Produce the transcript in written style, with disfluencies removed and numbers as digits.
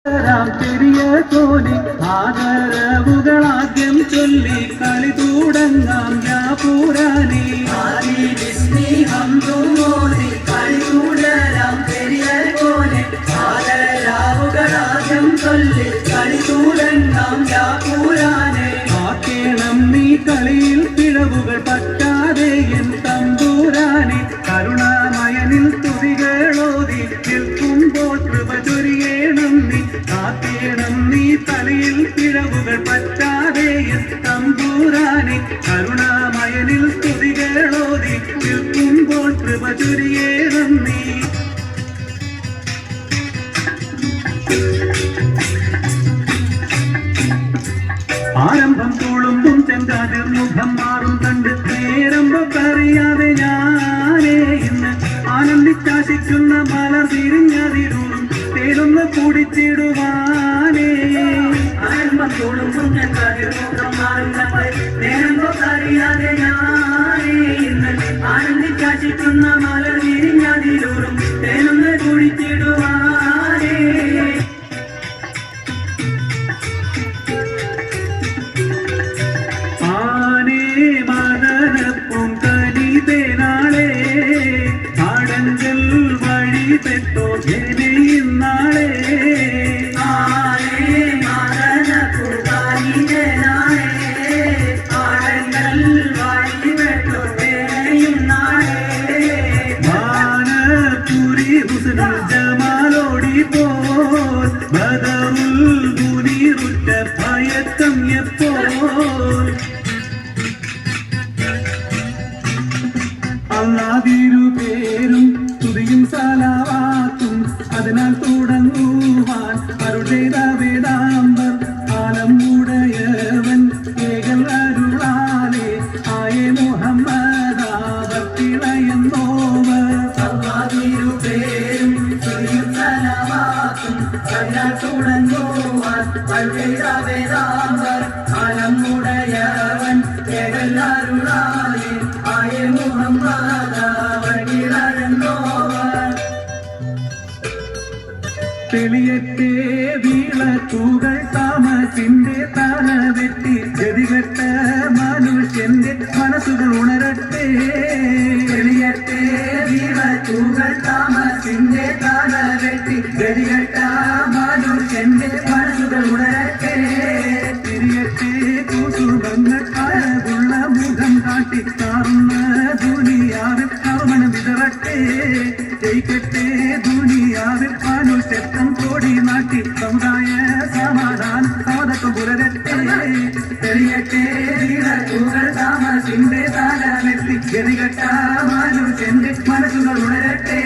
പെരിയ തോനെ ആദരവുകളാദ്യം ചൊല്ലി കളി തുടങ്ങാം യാപൂരാനെ ആദരവുകളാദ്യം ചൊല്ലി കളി തുടങ്ങാം യാപൂരാനെ ആക്കേണം നീ കളിയിൽ പിഴവുകൾ പറ്റാതെ എൻ തമ്പൂരാനെ കരുണാമയനിൽ തുതികളോതി നിൽക്കുമ്പോൾ കൃപ ചൊരിയണം നീ ആക്കേണം നീ കളിയിൽ പിഴവുകൾ പറ്റാതെ എൻ തമ്പൂരാനെ കരുണാമയനിൽ തുതികളോതി നിൽക്കുമ്പോൾ കൃപ ചൊരിയണം നീ ആരംഭം തുളുമ്പും ചെങ്കാതിർ മുഖം മാറും കണ്ട് നേരമ്പറിയാതെ ഞാനേ ഇന്ന് ആനന്ദിച്ചാശിക്കുന്ന മലർ തിരിഞ്ഞതിരൂറും തേരൊന്ന് കുടിച്ചിടുവാനേ ആരംഭം തുളുമ്പും ചെങ്കാതിർ മുഖം മാറും കണ്ട് നേരമ്പറിയാതെ ഞാനേ ഇന്ന് ആനന്ദിച്ചാശിക്കുന്ന മലർ തിരിഞ്ഞതിരൂറും തേരൊന്ന് കുടിച്ചിടുവാനേ വഴി പെട്ടോ നാളെ മാനപുരി ഹുസ്നുൽ ജമാലോടി പോൽ ബദറുൽ മുനീറുറ്റ ഭയക്കം എപ്പോൾ അല്ലാതിരു പേരും തുതിയും സലാവാത്തും അതിനാൽ തുടങ്ങുവാൻ അരുൾ ചെയ്ത വേദാംബർ ആലം ഉടയവൻ ഏകൽ അരുളാലെ ആയേ മുഹമ്മദാവർത്തിളയെന്നോവർ അല്ലാതിരു പേരും തുതിയും സലാവാത്തും അതിനാൽ തുടങ്ങുവാൻ അരുൾ ചെയ്ത വേദാംബർ ആലം ഉടയവൻ ഏകൽ അരുളാലെ ആയേ തെളിയത്തെ വീളത്തൂകൾ താമസിന്റെ തല വെട്ടി ഗതികെട്ട മനുഷ്യന്റെ മനസ്സുകൾ ഉണരട്ടെ തെളിയത്തെ വീളത്തൂകൾ താമസിന്റെ തല വെട്ടി ഗതികെട്ട മനുഷ്യന്റെ മനസ്സുകൾ ഉണരട്ടെ തിരിയട്ടെ കുസുമങ്ങൾ അഴകുള്ള മുഖം കാട്ടി കാറുന്ന ദുനിയാവിൽ കർമ്മണം വിതറട്ടെ ജയിക്കട്ടെ ദുനിയാവിൽ മനുഷ്യത്വം കോടി നാട്ടി സമുദായ സമാധാനം സമതത്വം പുലരട്ടെ തെളിയട്ടെ വീളത്തൂകൾ താമസിന്റെ തല വെട്ടി ഗതികെട്ട മനുഷ്യന്റെ മനസ്സുകൾ ഉണരട്ടെ